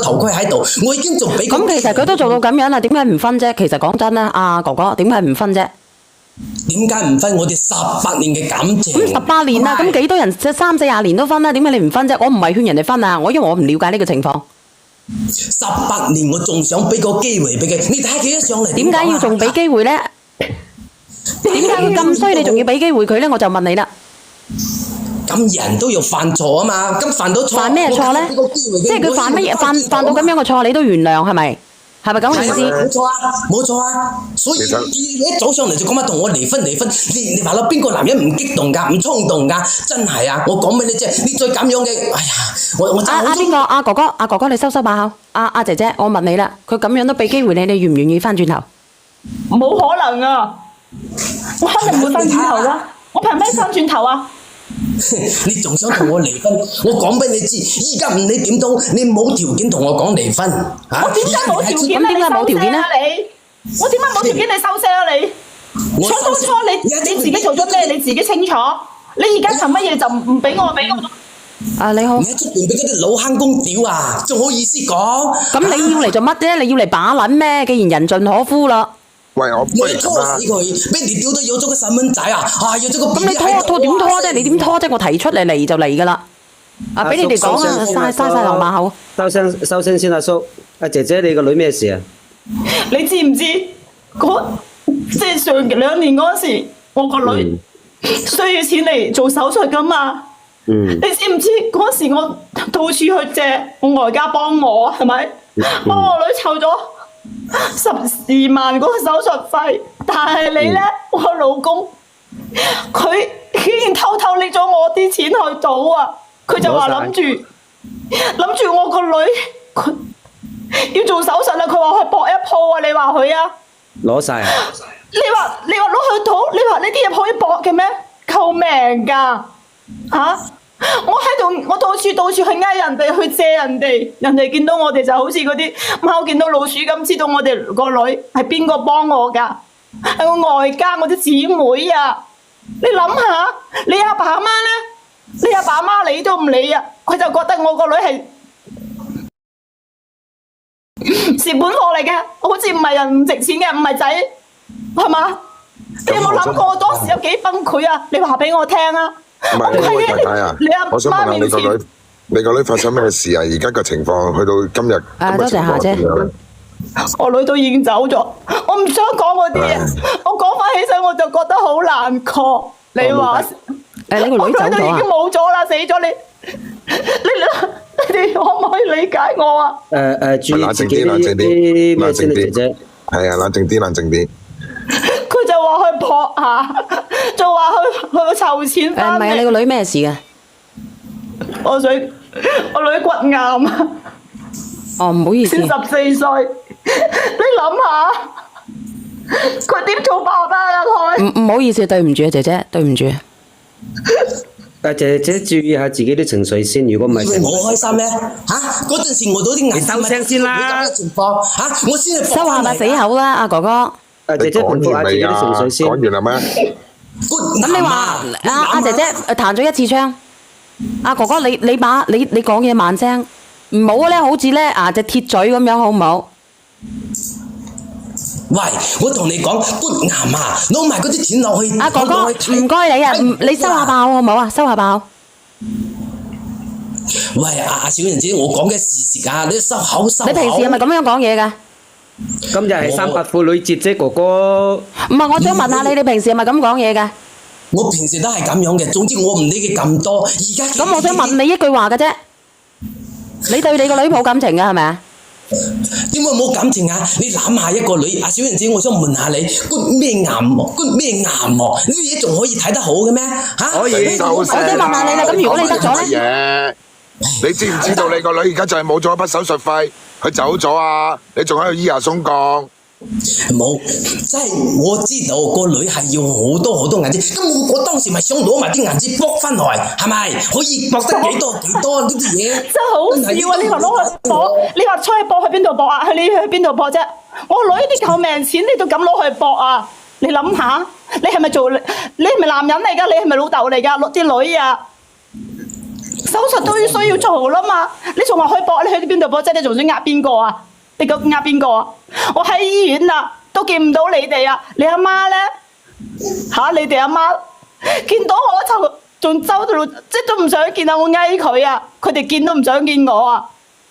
頭盔喺度，我已經仲俾佢。咁其實佢都做到咁樣啦，點解唔分啫？其實講真啦，阿哥哥點解唔分啫？點解唔分？我哋18年嘅感情。咁18年啦，咁幾多人即係30-40年都分啦？點解你唔分啫？我唔係勸人哋分啊，因為我唔了解呢個情況。18年我仲想俾個機會俾佢，你睇下佢一上嚟。點解要仲俾機會咧？點解佢咁衰，你仲要俾機會佢咧？我就問你啦。咁人都要犯錯啊嘛，咁犯到錯，犯咩錯咧？即係佢犯乜嘢？犯到咁樣嘅錯，你都原諒係咪？係咪咁嘅意思？冇錯啊，冇錯啊。所以你一早上嚟就咁樣同我離婚，你話啦，邊個男人唔激動㗎，唔衝動㗎？真係啊！我講俾你知，你再咁樣嘅，哎呀，我真係邊個？阿哥哥，你收把口。阿姐姐，我問你啦，佢咁樣都俾機會你，你願唔願意翻轉頭？冇可能啊！我肯定唔會翻轉頭啦！我憑咩翻轉頭啊？你仲想同我離婚？我講俾你知，依家唔理點都，你冇條件同我講離婚嚇。我點解冇條件？咁點解冇條件咧？我點解冇條件？你收聲啊你！當初你自己做咗咩？你自己清楚。你而家憑乜嘢就唔俾我？你好。你喺出邊俾嗰啲老坑公屌啊，仲好意思講？咁你要嚟做乜啫？你要嚟把撚咩？既然人盡可夫啦。喂，我不如拖死佢，俾人屌到有咗個細蚊仔啊！有咗個 BB 喺度。咁你拖點拖啫？你點拖啫？我提出嚟就嚟㗎啦。俾你哋講啊，嘥晒流馬口。收聲先，阿叔。阿姐姐，你個女咩事啊？你知唔知？即係上2年嗰時，我個女需要錢嚟做手術㗎嘛。你知唔知嗰時我到處去借我外家幫我係咪？幫我女湊咗12萬嗰個手術費，但係你咧，我老公佢竟然偷偷拎咗我啲錢去賭啊！佢就話諗住我個女佢要做手術啦，佢話去搏一鋪啊！你話佢啊？攞晒啊！你話攞去賭？你話呢啲嘢可以搏嘅咩？救命㗎嚇！我到處去呃人哋，去借人哋見到我哋就好似嗰啲貓見到老鼠咁，知道我哋個女係邊個幫我㗎？係我外家我啲姊妹啊！你諗下，你阿爸阿媽咧，你阿爸阿媽理都唔理啊！佢就覺得我個女係蝕本貨嚟嘅，好似唔係人唔值錢嘅，唔係仔，係嘛？你有冇諗過我當時有幾崩潰啊？你話俾我聽啊！唔係，太太啊！我想問下你個女發生咩事啊？而家個情況去到今日多謝夏姐。我女都已經走咗，我唔想講嗰啲嘢。我講翻起身我就覺得好難過。你話你個女走咗啊？我女都已經冇咗啦，死咗你哋可唔可以理解我啊？注意自己啲咩先，姐姐。係啊，冷靜啲。佢就話去搏下，就話去籌錢翻嚟。唔係啊，你個女咩事嘅？我女骨癌啊！哦，唔好意思。先14歲，你諗下，佢點做爸爸啊佢？唔好意思，對唔住啊，姐姐，對唔住。姐姐注意下自己啲情緒先，如果唔係，我開心咩？嗰陣時我到啲你收聲先啦！情況我先收下把死口啦，阿哥哥。姐姐平復下自己啲情緒先。講完啦咩？咁你話阿姐姐彈咗1次槍，阿哥哥你講嘢慢聲，唔好咧，好似咧隻鐵嘴咁樣，好唔好？喂，我同你講，骨癌啊，攞埋嗰啲錢落去。阿哥哥，唔該你啊，你收下把口好唔好啊？收下把口。喂，小人姐，我講嘅事實啊，你收口。你平時係咪咁樣講嘢㗎？今日係3八婦女節啫，哥哥。唔係，我想問下你平時係咪咁講嘢㗎？我平時都係咁樣嘅，總之我唔理佢咁多。而家咁，我想問你一句話嘅啫，你對你個女冇感情㗎係咪啊？點會冇感情啊？你攬下一個女，小人姐，我想問下你，骨咩癌喎？骨咩癌喎？呢啲嘢仲可以睇得好嘅咩？可以收聲。我想問下你啦，咁如果你得咗咧？你知唔知道你個女而家就係冇咗一筆手術費，佢走咗啊？你仲喺度咿牙鬆降？冇，即係我知道個女係要好多銀紙，咁我當時咪想攞埋啲銀紙搏翻來，係咪？可以搏得幾多呢啲嘢？真係好笑啊！你話攞去搏，你話出去搏去邊度搏啊？你去邊度搏啫？我女啲救命錢你都敢攞去搏啊？你諗下，你係咪男人嚟㗎？你係咪老豆嚟㗎？落啲女啊！手術都要需要做啦嘛，你仲話去搏，你去邊度搏啫？你仲想呃邊個啊？你講呃邊個啊？我喺醫院啦，都見唔到你哋啊！你阿媽咧你哋阿媽見到我就仲周到，即係都唔想見啊！我嗌佢啊，佢哋見都唔想見我啊！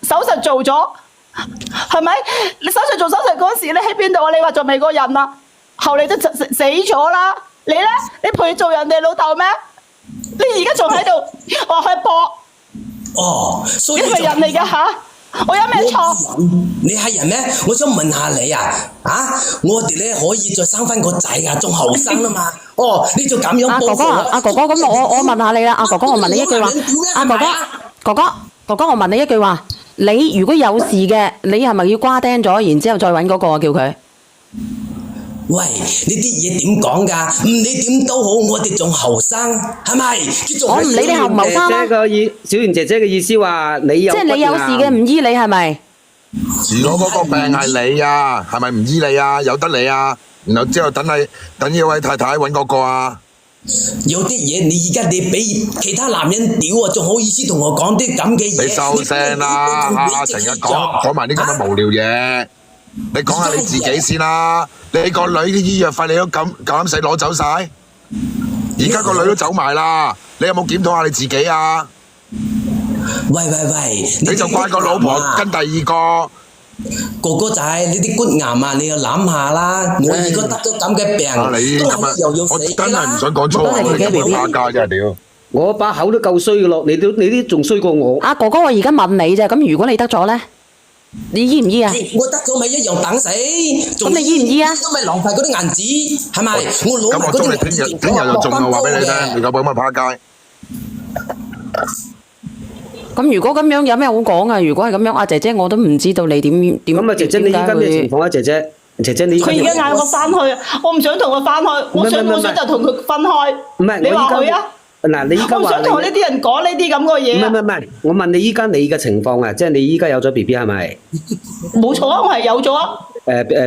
手術做咗係咪？你手術嗰時你喺邊度啊？你話仲未個人啊？後嚟都死咗啦！你咧？你陪做人哋老豆咩？你而家仲喺度話去搏？哦，所以你係人嚟㗎吓？我有咩錯？你係人咩？我想問下你啊，我哋咧可以再生翻個仔啊，仲後生啊嘛。哦，你就咁樣報復我。阿哥哥，咁我問下你啦，阿哥哥，我問你一句話，阿哥哥，我問你一句話，你如果有事嘅，你係咪要瓜釘咗，然之後再揾嗰個叫佢？喂，呢啲嘢點講㗎？唔理點都好，我哋仲後生，係咪？我唔理你後唔後生啦。小袁姐姐嘅意思話你有，即係你有事嘅唔醫你係咪？如果嗰個病係你啊，係咪唔醫你啊？由得你啊？然後之後等呢位太太揾嗰個啊？有啲嘢你而家你俾其他男人屌啊，仲好意思同我講啲咁嘅嘢？你收聲啦！成日講埋啲咁嘅無聊嘢。你講下你自己先啦，你個女啲醫藥費你都咁啱使攞走晒，而家個女都走埋啦，你有冇檢討下你自己啊？喂，你就怪個老婆跟第二個。哥哥仔，你啲骨癌啊，你要諗下啦。我如果得咗咁嘅病，又要我死真係唔想講粗話，你咁樣打架真係屌！我把口都夠衰嘅咯，你啲仲衰過我。阿哥哥，我而家問你啫，咁如果你得咗咧？你醫唔醫啊？我得咗咪一樣等死，咁你醫唔醫啊？咁咪浪費嗰啲銀紙，係咪？我攞埋嗰啲銀紙，聽日就中啊！話俾你聽，你夠咁啊趴街。咁如果咁樣有咩好講啊？如果係咁樣，阿姐姐我都唔知道你點。咁啊，姐姐你依家咩情況啊？姐姐你佢而家嗌我翻去，我唔想同佢翻去，我想就同佢分開。唔係，你話佢啊？嗱，你依家話我唔想同呢啲人講呢啲咁嘅嘢。唔係，我問你依家你嘅情況啊，即係你依家有咗 BB 係咪？冇錯啊，我係有咗啊。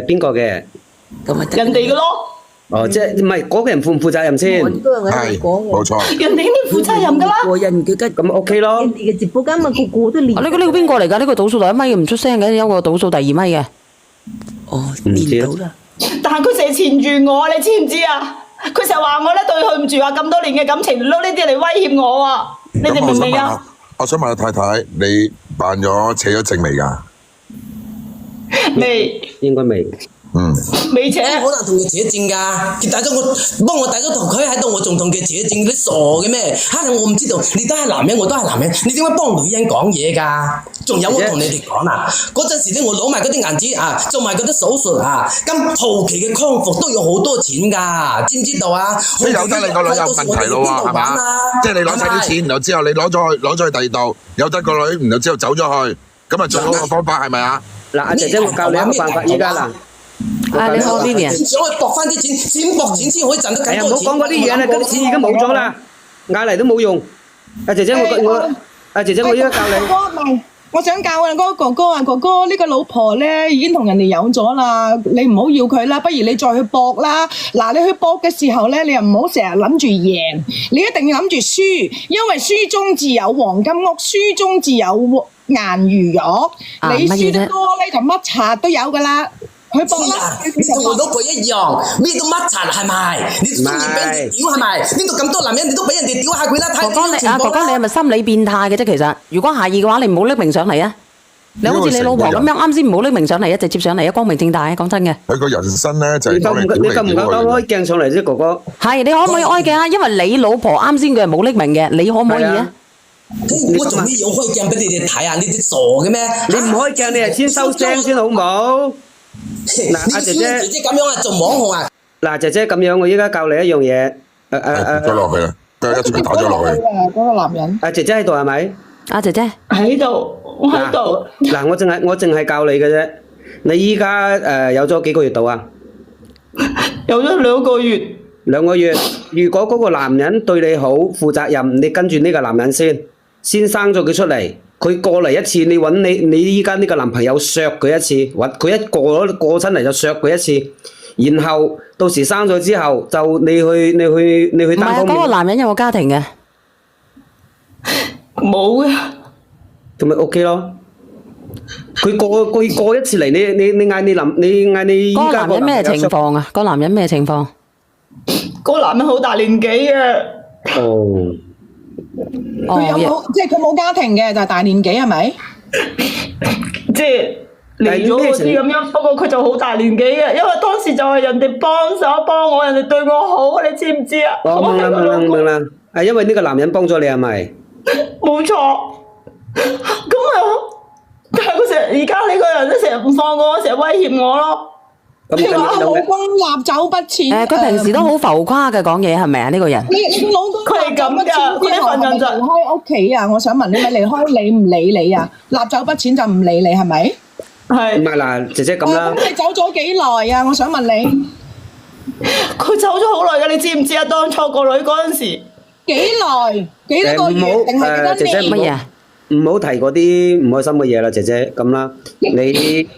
邊個嘅？人哋嘅咯。哦，即係唔係嗰個人負唔負責任先？係，冇錯。人哋呢啲負責任㗎啦。咁 OK 咯。人哋嘅直播間嘛，個個都練。呢個邊個嚟㗎？呢個倒數第一米嘅唔出聲嘅，有個倒數第二米嘅。哦，練到啦。但係佢成日纏住我，你知唔知啊？佢成日話我咧對佢唔住啊，咁多年嘅感情攞呢啲嚟威脅我啊！你哋明唔明啊？我想問下太太，你辦咗扯咗證未㗎？未。應該未。未扯。好難同佢扯證㗎，佢帶咗我，幫我帶咗同佢喺度，我仲同佢扯證，你傻嘅咩？我唔知道，你都係男人，我都係男人，你點解幫女人講嘢㗎？仲有我同你哋講啊，嗰陣時咧，我攞埋嗰啲銀紙啊，做埋嗰啲手術啊，咁後期嘅康復都要好多錢㗎，知唔知道啊？即係有得你個女有問題咯喎，係嘛？即係你攞晒啲錢，然後之後你攞咗去第二度，有得個女，然後之後走咗去，咁啊最好嘅方法係咪啊？嗱，阿姐姐，我教你一個辦法，依家嗱。你好 Vivian，想去搏翻啲錢搏錢先可以賺得更多錢。唔好講嗰啲嘢啦，嗰啲錢已經冇咗啦，嗌嚟都冇用。阿姐姐，阿姐姐，我依家教你。我想教啊，嗰個哥哥啊，哥哥呢個老婆咧已經同人哋有咗啦，你唔好要佢啦，不如你再去搏啦。嗱，你去搏嘅時候咧，你又唔好成日諗住贏，你一定要諗住輸，因為書中自有黃金屋，書中自有顏如玉。你輸得多咧，就乜柒都有噶啦。去搏啦！你同我老婆一樣，咩都乜柒係咪？你中意俾人哋屌係咪？呢度咁多男人，你都俾人哋屌下佢啦！哥哥你係咪心理變態嘅啫？其實，如果下意嘅話，你唔好匿名上嚟啊！你好似你老婆咁樣，啱先唔好匿名上嚟啊，直接上嚟啊，光明正大啊！講真嘅。佢個人生咧就係你夠唔夠開鏡上嚟啫，哥哥？係，你可唔可以開鏡啊？因為你老婆啱先佢係冇匿名嘅，你可唔可以啊？我仲要開鏡俾你哋睇啊！你哋傻嘅咩？你唔開鏡，你係先收聲先好冇？嗱，阿姐姐咁樣啊，做網紅啊！嗱，姐姐咁樣，我依家教你一樣嘢。跌咗落去啦，俾佢一錘打咗落去。嗰個男人。阿姐姐喺度係咪？阿姐姐喺度，我喺度。嗱，我淨係教你嘅啫。你依家有咗幾個月度啊？有咗2個月。2個月，如果嗰個男人對你好、負責任，你跟住呢個男人先生咗佢出嚟。佢過嚟一次，你揾你依家呢個男朋友削佢一次，佢一過親嚟就削佢一次，然後到時生咗之後，就你去單方面。唔係嗰個男人有個家庭嘅。冇嘅。咁咪 OK 咯。佢過一次嚟，你嗌你依嗰個家男人咩情況啊？嗰個男人咩情況？嗰個男人好大年紀嘅，哦，佢有冇即係佢冇家庭嘅，就係大年紀係咪？即係嚟咗嗰啲咁樣。不過佢就好大年紀嘅，因為當時就係人哋幫手幫我，人哋對我好，你知唔知啊？哦，明啦，係因為呢個男人幫咗你係咪？冇錯。咁啊，但係佢而家呢個人都成日唔放過我，成日威脅我咯。佢話老公立走筆錢。佢平時都好浮誇嘅講嘢係咪啊？呢個人。你個老公佢係咁㗎，佢呢份人就離開屋企啊！我想問你咪離開你唔理你啊？立走筆錢就唔理你係咪？係。唔係嗱，姐姐咁啦。咁你走咗幾耐啊？我想問你。佢走咗好耐㗎，你知唔知啊？當初個女嗰陣時。幾耐？幾多個月定係幾多姐姐年？乜嘢？唔好提嗰啲唔開心嘅嘢啦，姐姐咁啦。你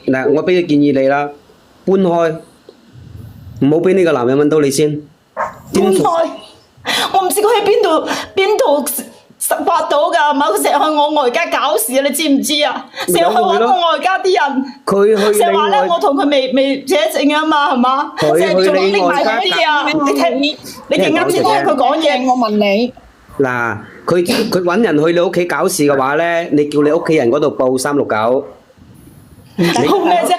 嗱，我俾個建議你啦，搬開，唔好俾呢個男人揾到你先。搬開，我唔知佢喺邊度挖到㗎，唔係佢成日去我外家搞事啊！你知唔知啊？成日去揾我外家啲人，佢去成日話咧，我同佢未寫證啊嘛，係嘛？成日仲拎埋嗰啲啊！你哋啱先聽佢講嘢，我問你。嗱，佢揾人去你屋企搞事嘅話咧，你叫你屋企人嗰度報369。報咩啫？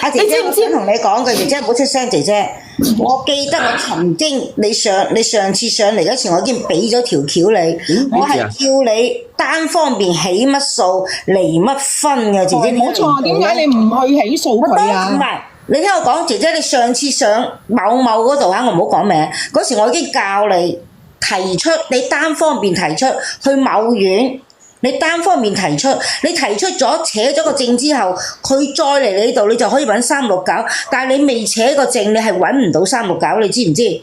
阿姐姐，我想同你講句，姐姐唔好出聲，姐姐。我記得我曾經你上次上嚟嗰時，我已經俾咗條橋你，我係叫你單方面起乜數離乜分嘅，姐姐。冇錯，點解你唔去起訴佢啊？唔係，你聽我講，姐姐，你上次上某某嗰度嚇，我唔好講名，嗰時我已經教你提出，你單方面提出去某院。你單方面提出，你提出咗扯咗個證之後，佢再嚟你度，你就可以揾369。但係你未扯個證，你係揾唔到369，你知唔知？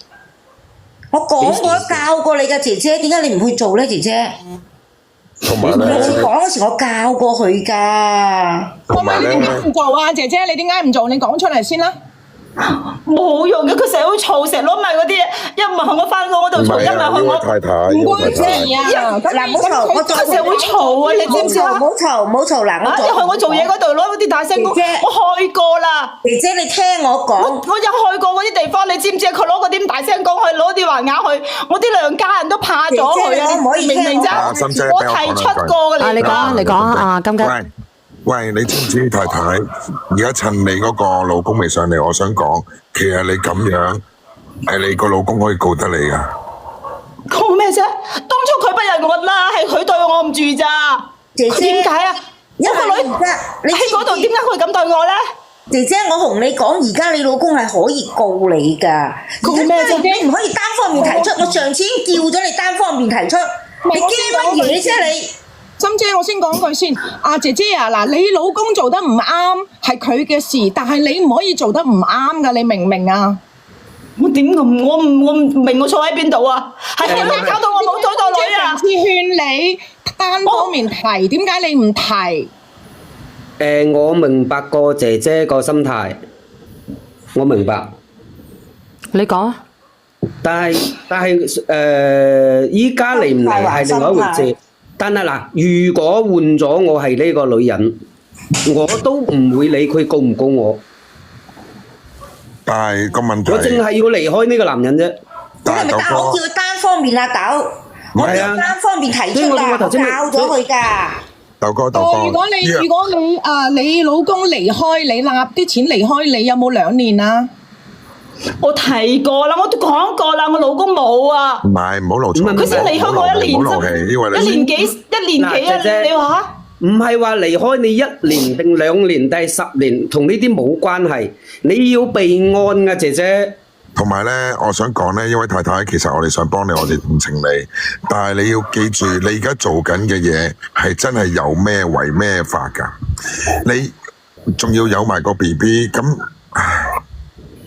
我講過教過你㗎，姐姐，點解你唔去做呢？姐姐？同埋咧，我講嗰時我教過佢㗎。同埋咧，點解唔做啊？姐姐，你點解唔做？你講出嚟先啦。冇用嘅，佢成日會嘈，成日攞埋嗰啲，一唔係去我翻工嗰度嘈，一唔係去我太太，唔關事啊！嗱，唔好嘈，我佢成日會嘈啊！你知唔知啊？唔好嘈，唔好嘈，嗱，一去我做嘢嗰度攞嗰啲大聲公，我去過啦。姐姐，你聽我講，我有去過嗰啲地方，你知唔知啊？佢攞嗰啲大聲公去，攞啲橫額去，我啲娘家人都怕咗佢啊！明唔明啫？我提出過嘅，你講啊，金吉。喂，你知唔知太太？而家趁你嗰個老公未上嚟，我想講，其實你咁樣，你個老公可以告得你噶。告咩啫？當初佢不仁我啦，係佢對我唔住咋。姐姐，點解啊？因為我個女你喺嗰度，點解佢咁對我咧？姐姐，我同你講，而家你老公係可以告你噶。告咩啫？你唔可以單方面提出。我上次已經叫咗你單方面提出，你驚乜嘢啫你？心姐，我先講句先，姐姐啊，嗱，你老公做得唔啱係佢嘅事，但係你唔可以做得唔啱噶，你明唔明啊？我點咁？我唔明我錯喺邊度啊？係點解搞到我冇咗個女啊？上次勸你單方面提，點解你唔提？我明白個姐姐個心態，我明白。你講啊。但係依家嚟唔嚟係另外一回事。但係嗱，如果換咗我係呢個女人，我都唔會理佢告唔告我。但係個問題，我淨係要離開呢個男人啫。但係我叫佢單方面啊，豆，我叫單方面提出啦，我教咗佢㗎。豆哥，如果你老公離開你，納啲錢離開你，有冇2年啊？我提過啦，我都講過啦，我老公冇啊。唔係，唔好勞氣。佢先離開我1年啫，一年幾啊？你話？唔係話離開你1年定2年定10年，同呢啲冇關係。你要備案㗎，姐姐。同埋咧，我想講咧，呢位太太，其實我哋想幫你，我哋同情你，但係你要記住，你而家做緊嘅嘢係真係有咩為咩法㗎？你仲要有埋個 BB 咁。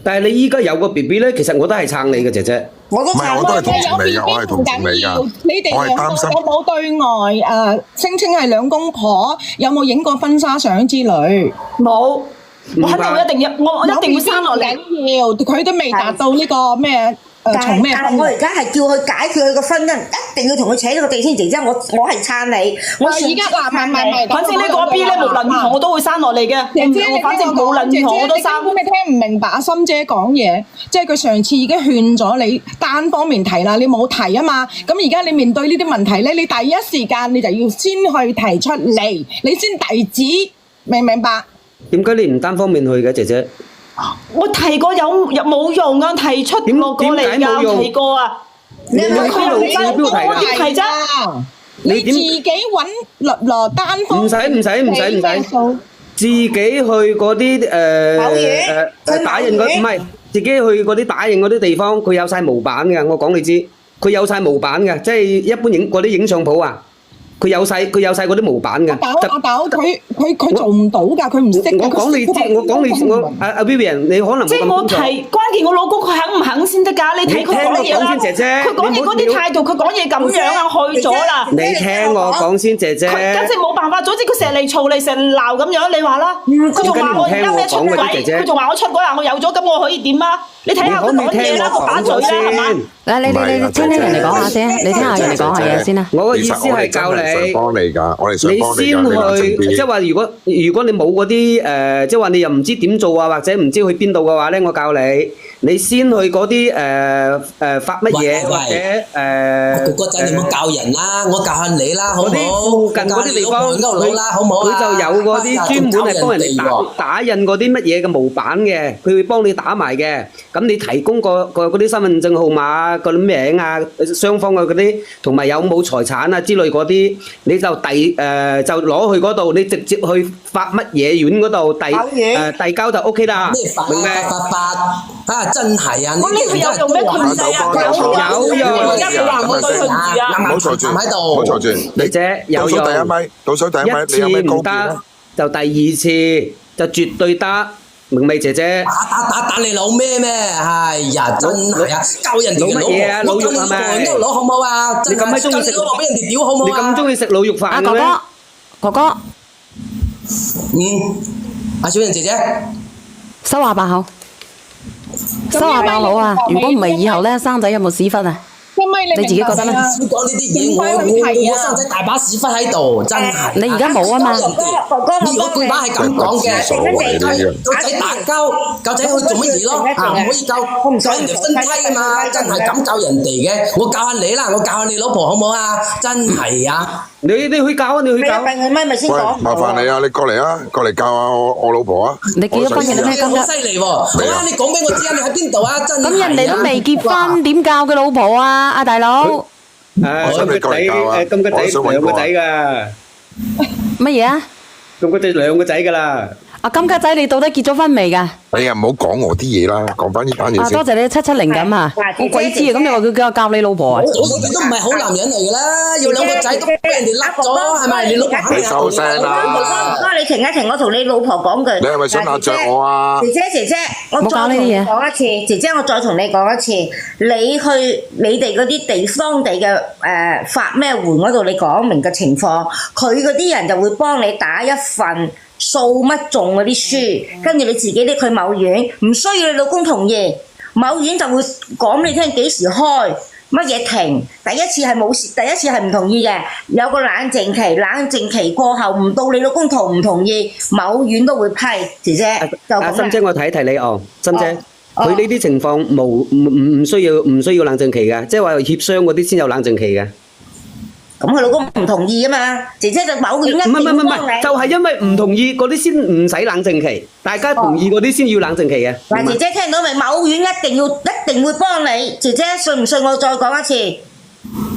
但係你依家有個 BB 咧，其實我都係撐你嘅，姐姐。我都撐我都係同情你㗎，我係同情你㗎。你哋我係擔心有冇對外聲稱係兩公婆？有冇影過婚紗相之類？冇，我肯定一定要，我一定會生落嚟。要佢都未達到呢個咩從咩分但係我而家係叫佢解決佢個婚姻，一定要同佢扯咗個地先。姐姐，我係撐你，我而家嗱，唔係，反正呢個 B 咧無論如何我都會刪落嚟嘅。姐姐，我反正無論如何我都刪。你聽唔明白阿心姐講嘢，即係佢上次已經勸咗你單方面提啦，你冇提啊嘛。咁而家你面對呢啲問題咧，你第一時間你就要先去提出嚟，你先遞紙，明唔明白？點解你唔單方面去嘅，姐姐？我提過有冇用啊？提出落過嚟點解冇用㗎，提過啊。你佢又你邊度提㗎？點提啫？你自己揾律單方唔使，自己去嗰啲打印嗰唔係，自己去嗰啲打印嗰啲地方，佢有晒模板嘅。我講你知，佢有晒模板嘅，即係一般嗰啲影相鋪啊。佢有晒嗰啲模板嘅。阿豆佢做唔到㗎，佢唔識㗎。我講你知，阿 Vivian， 你可能即係我提，關鍵我老公佢肯唔肯先得㗎？你睇佢講嘢啦，佢講嘢嗰啲態度，佢講嘢咁樣啊，去咗啦。你聽我講先，姐姐。佢簡直冇辦法，總之佢成日嚟嘈嚟，成日鬧咁樣，你話啦。佢仲話我而家咩出軌，佢仲話我出軌啊！我有咗咁，我可以點啊？你睇下佢講嘢啦，個把嘴啦，係嘛？嗱，你聽人哋講下先，你聽下人哋講下嘢先啦。我嘅意思係教你，想幫你㗎，我哋想幫你㗎。你先去，即係話如果你冇嗰啲即係話你又唔知點做啊，或者唔知去邊度嘅話咧，我教你，你先去嗰啲發乜嘢或者哥仔，你唔好教人啦，我教下你啦，好唔好？嗰啲附近嗰啲地方，勾佬啦，好唔好啊？佢就有嗰啲專門係幫人哋打印嗰啲乜嘢嘅模板嘅，佢會幫你打埋嘅。咁你提供個嗰啲身份證號碼、個名啊、雙方嘅嗰啲，同埋有冇財產啊之類嗰啲，你就就攞去嗰度，你直接去發乜嘢院嗰度遞交就 OK 啦。咩發啊？真係啊！我呢個有用咩困制啊？有用，而家佢話我對佢唔住啊！唔好坐住，喺度，唔好坐住。姐姐有用，倒數第一咪，你有咩高見啊？就第二次就絕對得，明未姐姐？打你老咩？哎呀，真係啊！教人哋嘅老婆，我教你老婆人都攞好唔好啊？你咁閪中意食老婆俾人哋屌好唔好啊？你咁中意食滷肉飯阿嘅咩？哥哥，阿小人姐姐，收下把口，收下把口啊！如果唔係以後咧，生仔有冇屎忽啊？你自己覺得咧？少講呢啲嘢，我生仔大把屎忽喺度，真係。你而家冇啊嘛？你如果對話係咁講嘅，狗仔打交，狗仔去做乜嘢咯？唔可以教人哋分批啊嘛！真係咁教人哋嘅，我教下你啦，我教下你老婆好唔好啊？真係啊！你去教啊，你去教。咪先講。麻煩你啊，你過嚟啊，過嚟教下我老婆啊。你結咗婚嘅咩？好犀利喎！好啊，你講俾我知啊，你喺邊度啊？真係。咁人哋都未結婚，點教佢老婆啊？阿大佬。咁個仔咁個仔兩個仔㗎。乜嘢啊？咁個仔兩個仔㗎啦。阿金家仔，你到底結咗婚未㗎？你又唔好講我啲嘢啦，講翻呢單嘢先。多謝你770咁啊！我鬼知啊！咁你話佢叫我教你老婆啊？佢都唔係好男人嚟㗎啦，要兩個仔都俾人哋甩咗，係咪？你老婆肯定你收聲啦！哥，你停一停，我同你老婆講句。你係咪想壓着我啊？姐姐，我再同你講一次，姐姐我再同你講一次，你去你哋嗰啲當地嘅發咩援嗰度，你講明嘅情況，佢嗰啲人就會幫你打一份數乜種嗰啲書，跟住你自己拎去某院，唔需要你老公同意，某院就會講你聽幾時開，乜嘢停。第一次係冇事，第一次係唔同意嘅，有個冷靜期，冷靜期過後唔到你老公同唔同意，某院都會批。姐姐，阿心姐，我提一提你哦，心姐，佢呢啲情況唔需要冷靜期嘅，即係話協商嗰啲先有冷靜期嘅。咁佢老公唔同意啊嘛，姐姐就某院一定要幫你。就係因為唔同意嗰啲先唔使冷靜期，大家同意嗰啲先要冷靜期嘅。嗱，姐姐聽到未？某院一定會幫你，姐姐信唔信？我再講一次。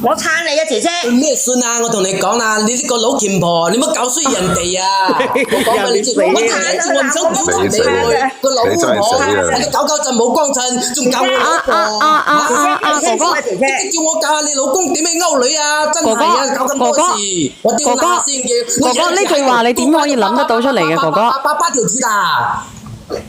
我撐你啊，姐姐！咩信啊？我同你講啦，你呢個老虔婆，你唔好搞衰人哋啊！我講俾你知，我撐你，我唔想講你個老婆，你搞搞震冇光襯，仲教我老婆。哥哥，即叫我教下你老公點樣勾女啊！真係啊，搞咁多事，我屌下先叫。哥哥呢句話你點可以諗得到出嚟嘅？哥哥，八條鐵啊！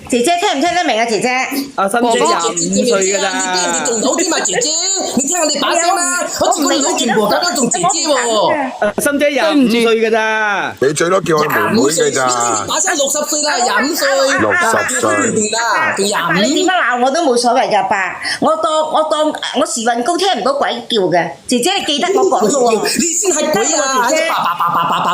姐姐聽唔聽得明啊？姐姐，阿心姐25歲㗎咋？你仲好啲嘛，姐姐？你聽下你把聲啦，好似個女全部咁樣仲姐姐喎。阿心姐25歲㗎咋？你最多叫我妹妹嘅咋？把聲60歲啦，25歲。 60歲啦，佢阿爸你點25。樣鬧我都冇所謂㗎，爸。我當我時運高聽唔到鬼叫嘅。姐姐你記得我講嘅喎。你先係鬼啊！喺度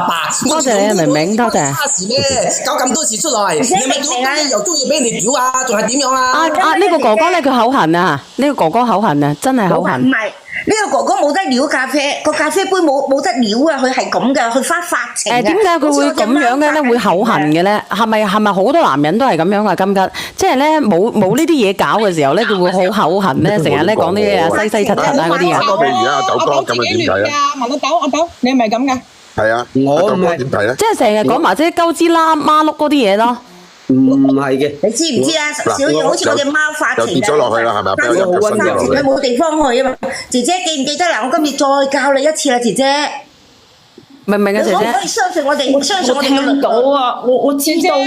叭。多謝你啊，明明多謝。花事咩？搞咁多事出來，你咪又中意俾人哋屌啊？仲係點樣啊？呢個哥哥咧，佢口痕啊！呢個哥哥口痕啊，真係口痕。唔係呢個哥哥冇得撩咖啡，個咖啡杯冇得撩啊！佢係咁㗎，佢翻法庭㗎。點解佢會咁樣嘅咧？會口痕嘅咧？係咪好多男人都係咁樣啊？金吉，即係咧冇呢啲嘢搞嘅時候咧，佢會好口痕咧，成日咧講啲嘢西柒柒啊嗰啲啊。譬如而家阿豆哥咁樣點睇啊？問阿豆，你係咪咁㗎？係啊，我唔係點睇咧？即係成日講埋啲鳩支啦、孖碌嗰啲嘢咯。唔係嘅。你知唔知啊？小月好似我隻貓發情又跌咗落去啦，係咪啊？俾我入個身發情入去。佢冇地方去啊嘛。姐姐記唔記得嗱？我今次再教你一次啦，姐姐。明唔明啊，姐姐？你可唔可以相信我哋？相信我哋嘅聽到啊，我知道。姐，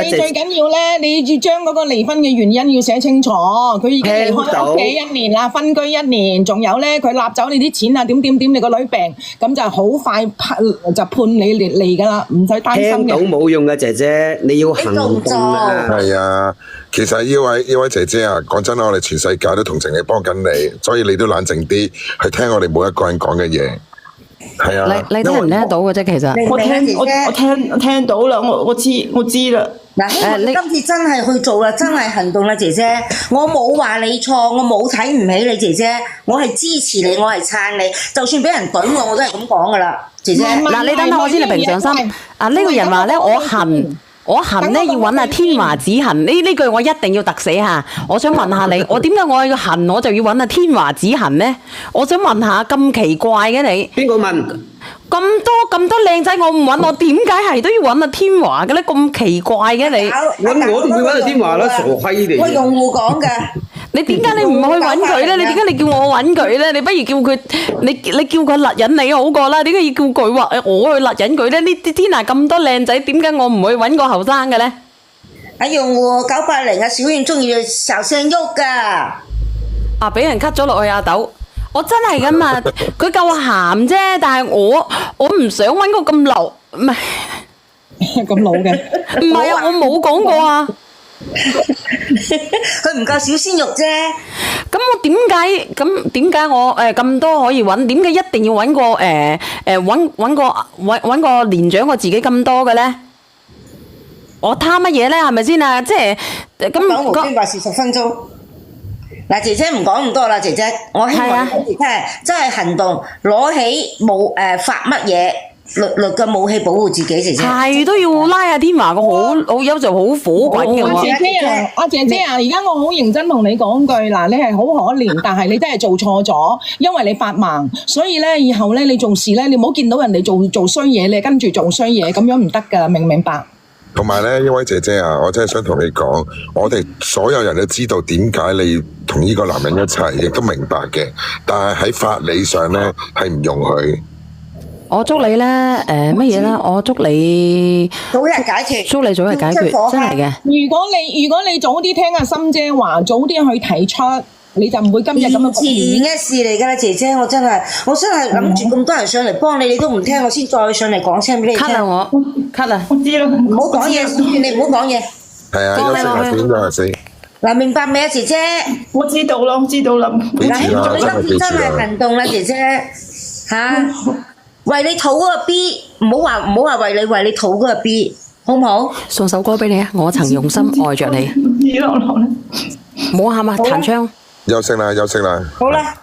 你最緊要咧，你要將嗰個離婚嘅原因要寫清楚。佢已經離開屋企1年啦，分居1年，仲有咧佢納走你啲錢啊，點，你個女病，咁就好快判你嚟㗎啦，唔使擔心聽到嘅。冇用嘅姐姐，你要行動啊！係啊，其實呢位姐姐啊，講真啦，我哋全世界都同情你，幫緊你，所以你都冷靜啲去聽我哋每一個人講嘅嘢。係啊，你聽唔聽得到嘅啫？其實我聽到啦，我知啦。嗱，希望你今次真係去做啦，真係行動啦，姐姐。我冇話你錯，我冇睇唔起你，姐姐。我係支持你，我係撐你。就算俾人懟我都係咁講噶啦，姐姐。嗱，你等等我知你平常心。啊，呢個人話咧，我恨咧要揾阿天華子恨，呢句我一定要特寫下。我想問下你，我點解我要恨我就要揾阿天華子恨咧？我想問下，咁奇怪嘅你？邊個問？咁多靚仔我唔揾，我點解係都要揾阿天華嘅咧？咁奇怪嘅你？揾我都會揾阿天華啦，傻閪嚟。我用戶講㗎。你點解你唔去揾佢咧？你點解你叫我揾佢咧？你不如叫佢，你叫佢勒引你好過啦。點解要叫佢話我去勒引佢咧？呢啲天下咁多靚仔，點解我唔去揾個後生嘅咧？喺用戶980啊，小燕中意小聲喐㗎。啊！俾人 cut 咗落去阿豆，我真係噶嘛，佢夠鹹啫，但係我唔想揾個咁流，唔係咁老嘅。唔係啊，我冇講過啊。佢唔夠小鮮肉啫。咁我點解我咁多可以揾？點解一定要揾個揾個年長過自己咁多嘅咧？我貪乜嘢咧？係咪先啊？即係咁講無端白事10分鐘。嗱，姐姐唔講咁多啦，姐姐，我希望你真係行動，攞起發乜嘢律嘅武器保護自己，姐姐。係都要拉阿天華個好有時候好火滾嘅喎。姐姐啊，而家我好認真同你講句，嗱，你係好可憐，但係你真係做錯咗，因為你發盲，所以咧以後咧你做事咧，你唔好見到人哋做衰嘢，你跟住做衰嘢，咁樣唔得㗎，明唔明白？同埋咧，呢位姐姐啊，我真係想同你講，我哋所有人都知道點解你同呢個男人一齊，亦都明白嘅。但係喺法理上咧，係唔容許。我祝你咧，乜嘢咧？我祝你早日解決，祝你早日解決，真係嘅。如果你早啲聽阿心姐話，早啲去提出，你就唔會今日咁樣。自然嘅事嚟㗎啦，姐姐，我真係諗住咁多人上嚟幫你，你都唔聽，我先再上嚟講聲俾你聽。cut 啦我，cut 啦。我知啦。唔好講嘢，你唔好講嘢。係啊，休息下先，休息先。嗱，明白未啊，姐姐？我知道啦，我知道啦。嗱，希望你今次真係行動啦，姐姐嚇。為你肚嗰個 B， 唔好話為你肚嗰個 B， 好唔好？送首歌俾你啊！我曾用心愛着你。知道啦。唔好喊啊！彈槍。休息啦，休息啦。好啦。